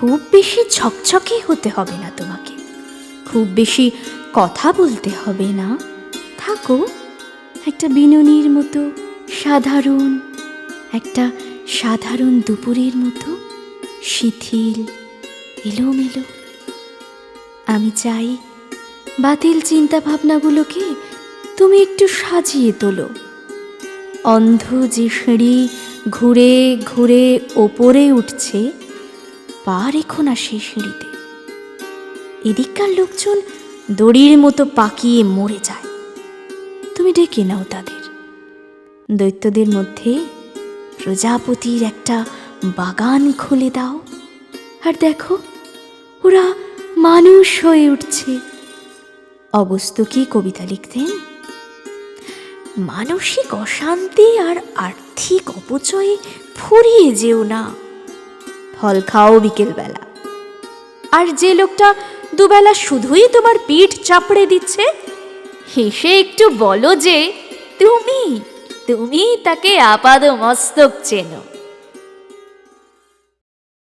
খুব বেশি ঝকঝকে হতে হবে না তোমাকে, খুব বেশি কথা বলতে হবে না, থাকো একটা বিনুনির মতো সাধারণ, একটা সাধারণ দুপুরের মতো শিথিল এলোমেলো। আমি চাই বাতিল চিন্তা ভাবনাগুলোকে তুমি একটু সাজিয়ে তোলো। অন্ধ যে সিঁড়ি ঘুরে ঘুরে ওপরে উঠছে, পা রেখো না সেই সিঁড়িতে। এদিককার লোকজন দড়ির মতো পাকিয়ে মরে যায়, তুমি ডেকে নাও তাদের। দৈত্যদের মধ্যে প্রজাপতির একটা বাগান খুলে দাও, আর দেখো ওরা মানুষ হয়ে উঠছে। অগস্ত্য কি কবিতা লিখতেন? মানসিক অশান্তি আর আর্থিক অপচয়ে ফুরিয়ে যেও না, ফল খাও বিকেলবেলা। আর যে লোকটা দুবেলা শুধুই তোমার পিঠ চাপড়ে দিচ্ছে, হেসে একটু বলো যে তুমি তুমি তাকে আপাদ মস্তক চেনো।